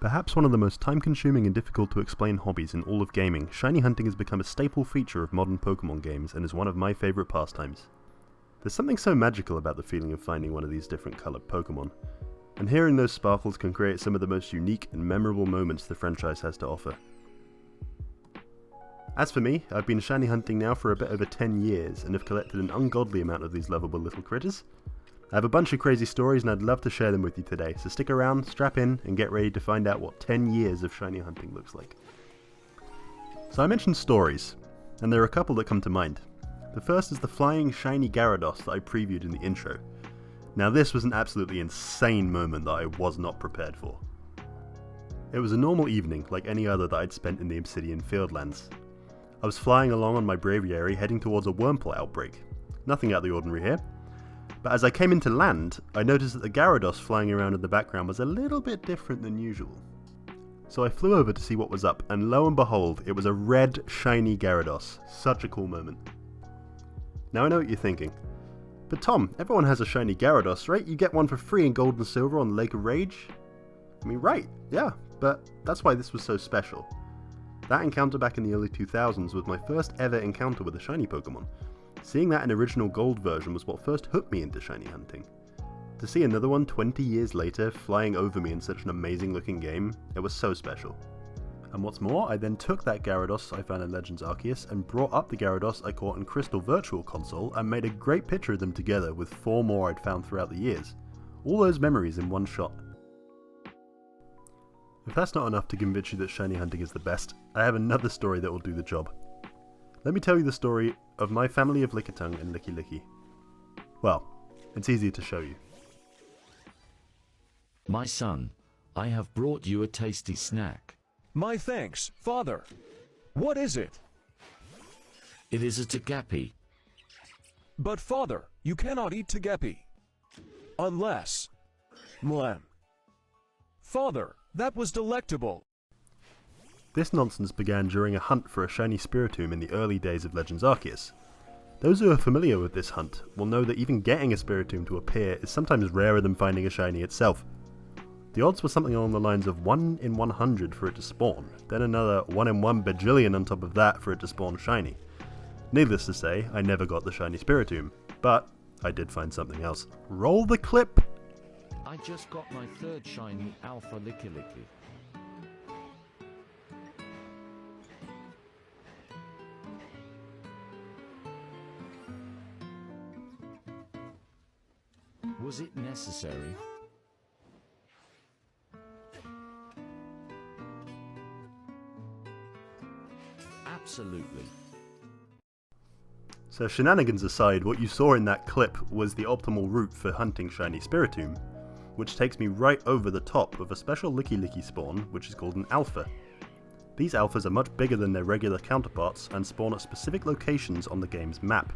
Perhaps one of the most time-consuming and difficult to explain hobbies in all of gaming, shiny hunting has become a staple feature of modern Pokémon games and is one of my favourite pastimes. There's something so magical about the feeling of finding one of these different coloured Pokémon, and hearing those sparkles can create some of the most unique and memorable moments the franchise has to offer. As for me, I've been shiny hunting now for a bit over 10 years and have collected an ungodly amount of these lovable little critters. I have a bunch of crazy stories and I'd love to share them with you today, so stick around, strap in, and get ready to find out what 10 years of shiny hunting looks like. So I mentioned stories, and there are a couple that come to mind. The first is the flying shiny Gyarados that I previewed in the intro. Now this was an absolutely insane moment that I was not prepared for. It was a normal evening, like any other that I'd spent in the Obsidian Fieldlands. I was flying along on my Braviary heading towards a Wurmple outbreak. Nothing out of the ordinary here. But as I came into land, I noticed that the Gyarados flying around in the background was a little bit different than usual. So I flew over to see what was up, and lo and behold, it was a red, shiny Gyarados. Such a cool moment. Now I know what you're thinking. But Tom, everyone has a shiny Gyarados, right? You get one for free in Gold and Silver on the Lake of Rage? I mean, right, yeah, but that's why this was so special. That encounter back in the early 2000s was my first ever encounter with a shiny Pokémon. Seeing that in original gold version was what first hooked me into shiny hunting. To see another one 20 years later flying over me in such an amazing looking game, it was so special. And what's more, I then took that Gyarados I found in Legends Arceus and brought up the Gyarados I caught in Crystal Virtual Console and made a great picture of them together with 4 more I'd found throughout the years. All those memories in one shot. If that's not enough to convince you that shiny hunting is the best, I have another story that will do the job. Let me tell you the story of my family of Lickitung and Licky. Well, it's easier to show you. My son, I have brought you a tasty snack. My thanks, father. What is it? It is a Togepi. But father, you cannot eat Togepi. Unless... Mlem. Father, that was delectable. This nonsense began during a hunt for a shiny Spiritomb in the early days of Legends Arceus. Those who are familiar with this hunt will know that even getting a Spiritomb to appear is sometimes rarer than finding a shiny itself. The odds were something along the lines of 1 in 100 for it to spawn, then another 1 in 1 bajillion on top of that for it to spawn shiny. Needless to say, I never got the shiny Spiritomb, but I did find something else. Roll the clip! I just got my 3rd shiny Alpha Licky. Was it necessary? Absolutely. So shenanigans aside, what you saw in that clip was the optimal route for hunting shiny Spiritomb, which takes me right over the top of a special Licky spawn, which is called an Alpha. These Alphas are much bigger than their regular counterparts and spawn at specific locations on the game's map.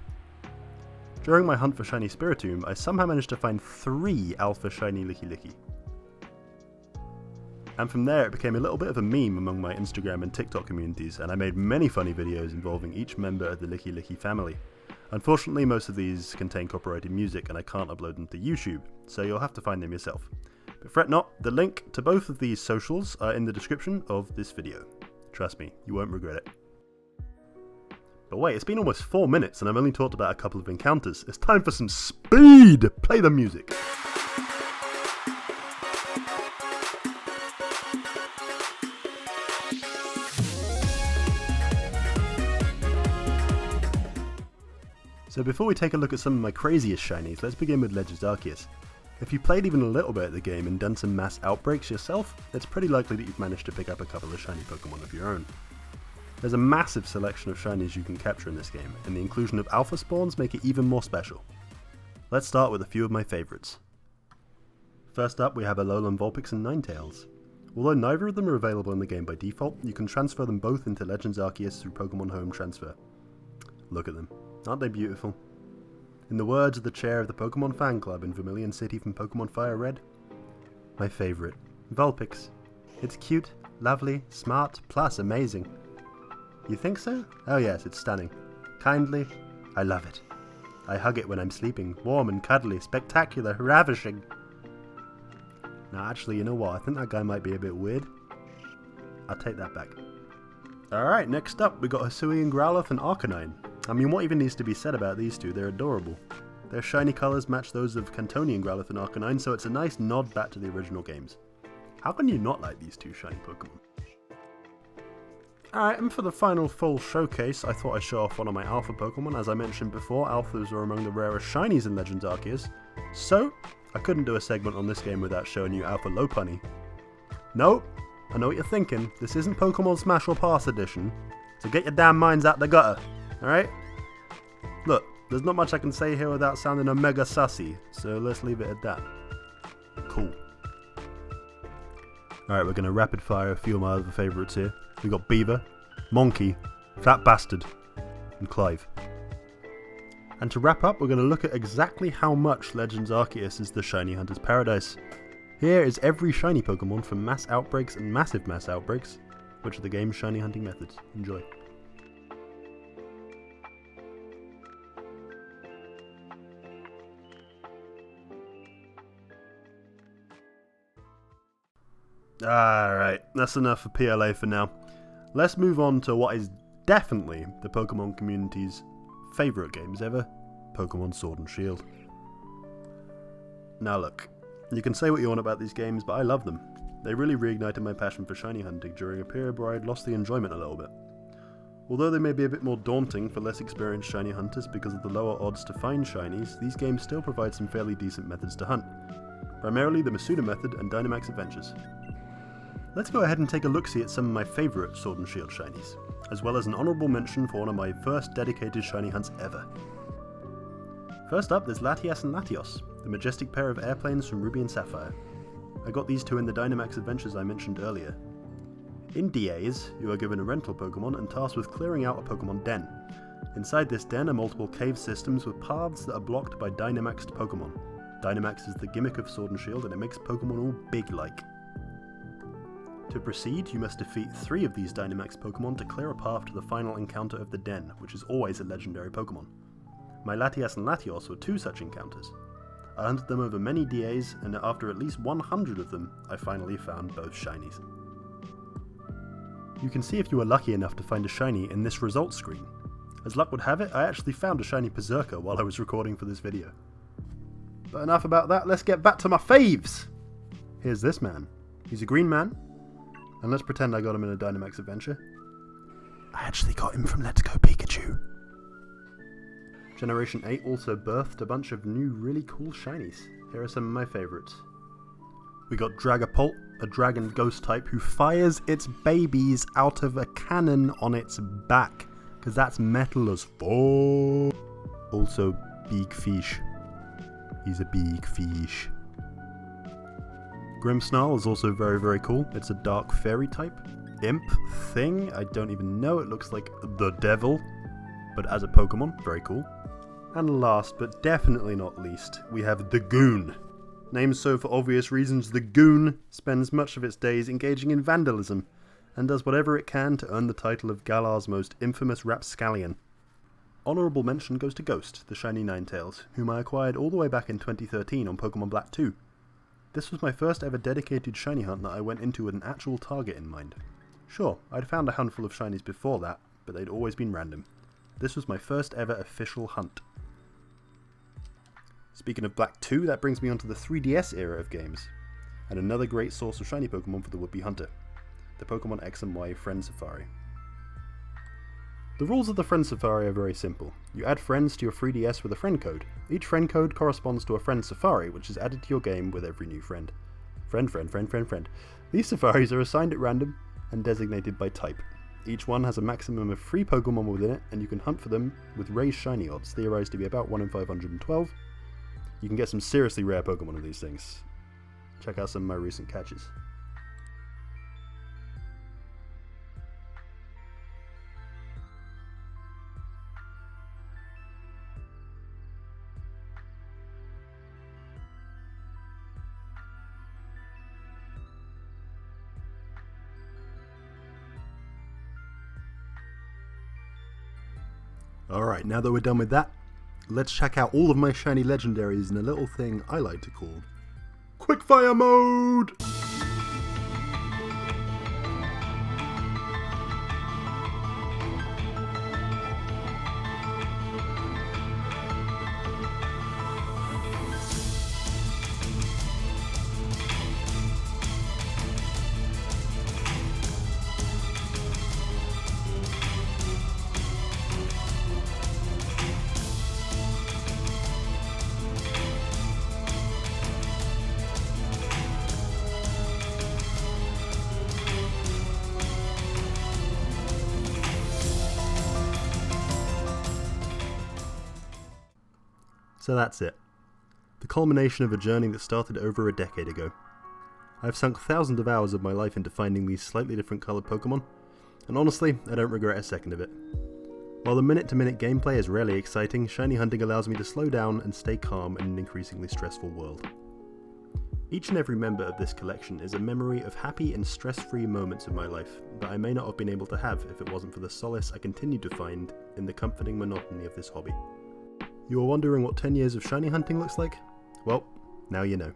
During my hunt for shiny Spiritomb, I somehow managed to find 3 Alpha shiny Licky. And from there it became a little bit of a meme among my Instagram and TikTok communities, and I made many funny videos involving each member of the Licky family. Unfortunately, most of these contain copyrighted music and I can't upload them to YouTube, so you'll have to find them yourself. But fret not, the link to both of these socials are in the description of this video. Trust me, you won't regret it. But wait, it's been almost 4 minutes and I've only talked about a couple of encounters. It's time for some speed! Play the music! So before we take a look at some of my craziest shinies, let's begin with Legends Arceus. If you played even a little bit of the game and done some mass outbreaks yourself, it's pretty likely that you've managed to pick up a couple of shiny Pokemon of your own. There's a massive selection of shinies you can capture in this game, and the inclusion of alpha spawns make it even more special. Let's start with a few of my favourites. First up we have Alolan Vulpix and Ninetales. Although neither of them are available in the game by default, you can transfer them both into Legends Arceus through Pokemon Home Transfer. Look at them. Aren't they beautiful? In the words of the chair of the Pokemon fan club in Vermilion City from Pokemon Fire Red, my favourite, Vulpix. It's cute, lovely, smart, plus amazing. You think so? Oh yes, it's stunning. Kindly, I love it. I hug it when I'm sleeping, warm and cuddly, spectacular, ravishing. Now actually, you know what? I think that guy might be a bit weird. I'll take that back. Alright, next up we got Hisuian Growlithe and Arcanine. I mean, what even needs to be said about these two? They're adorable. Their shiny colours match those of Cantonian Growlithe and Arcanine, so it's a nice nod back to the original games. How can you not like these two shiny Pokemon? Alright, and for the final full showcase, I thought I'd show off one of my Alpha Pokemon. As I mentioned before, Alphas are among the rarest shinies in Legends Arceus, so I couldn't do a segment on this game without showing you Alpha Lopunny. Nope, I know what you're thinking, this isn't Pokemon Smash or Pass Edition, so get your damn minds out the gutter, alright? Look, there's not much I can say here without sounding omega sussy, so let's leave it at that. Cool. Alright, we're going to rapid fire a few of my other favourites here. We got Beaver, Monkey, Fat Bastard, and Clive. And to wrap up, we're going to look at exactly how much Legends Arceus is the Shiny Hunter's Paradise. Here is every shiny Pokemon from Mass Outbreaks and Massive Mass Outbreaks, which are the game's shiny hunting methods. Enjoy. Alright, that's enough for PLA for now. Let's move on to what is definitely the Pokemon community's favourite games ever, Pokemon Sword and Shield. Now look, you can say what you want about these games, but I love them. They really reignited my passion for shiny hunting during a period where I'd lost the enjoyment a little bit. Although they may be a bit more daunting for less experienced shiny hunters because of the lower odds to find shinies, these games still provide some fairly decent methods to hunt. Primarily the Masuda method and Dynamax adventures. Let's go ahead and take a look-see at some of my favourite Sword and Shield shinies, as well as an honourable mention for one of my first dedicated shiny hunts ever. First up, there's Latias and Latios, the majestic pair of airplanes from Ruby and Sapphire. I got these two in the Dynamax adventures I mentioned earlier. In DAs, you are given a rental Pokemon and tasked with clearing out a Pokemon den. Inside this den are multiple cave systems with paths that are blocked by Dynamaxed Pokemon. Dynamax is the gimmick of Sword and Shield and it makes Pokemon all big-like. To proceed, you must defeat 3 of these Dynamax Pokemon to clear a path to the final encounter of the den, which is always a legendary Pokemon. My Latias and Latios were 2 such encounters. I hunted them over many DAs, and after at least 100 of them, I finally found both shinies. You can see if you were lucky enough to find a shiny in this results screen. As luck would have it, I actually found a shiny Berserker while I was recording for this video. But enough about that, let's get back to my faves! Here's this man. He's a green man, and let's pretend I got him in a Dynamax adventure. I actually got him from Let's Go Pikachu. Generation 8 also birthed a bunch of new really cool shinies. Here are some of my favourites. We got Dragapult, a dragon ghost type who fires its babies out of a cannon on its back, because that's metal as fuck. Also, Big Fish. He's a big fish. Grimmsnarl is also very, very cool. It's a dark fairy type. Imp thing, I don't even know. It looks like the devil, but as a Pokemon, very cool. And last, but definitely not least, we have the Goon. Named so for obvious reasons, the Goon spends much of its days engaging in vandalism, and does whatever it can to earn the title of Galar's most infamous rapscallion. Honourable mention goes to Ghost, the shiny Ninetales, whom I acquired all the way back in 2013 on Pokemon Black 2. This was my first ever dedicated shiny hunt that I went into with an actual target in mind. Sure, I'd found a handful of shinies before that, but they'd always been random. This was my first ever official hunt. Speaking of Black 2, that brings me onto the 3DS era of games, and another great source of shiny Pokemon for the would-be hunter, the Pokemon X and Y Friend Safari. The rules of the Friend Safari are very simple. You add friends to your 3DS with a friend code. Each friend code corresponds to a Friend Safari, which is added to your game with every new friend. Friend. These safaris are assigned at random and designated by type. Each one has a maximum of 3 Pokemon within it, and you can hunt for them with raised shiny odds, theorized to be about 1 in 512. You can get some seriously rare Pokemon of these things. Check out some of my recent catches. Alright, now that we're done with that, let's check out all of my shiny legendaries in a little thing I like to call Quickfire mode! So that's it. The culmination of a journey that started over a decade ago. I've sunk thousands of hours of my life into finding these slightly different coloured Pokémon, and honestly, I don't regret a second of it. While the minute-to-minute gameplay is rarely exciting, shiny hunting allows me to slow down and stay calm in an increasingly stressful world. Each and every member of this collection is a memory of happy and stress-free moments of my life that I may not have been able to have if it wasn't for the solace I continue to find in the comforting monotony of this hobby. You are wondering what 10 years of shiny hunting looks like? Well, now you know.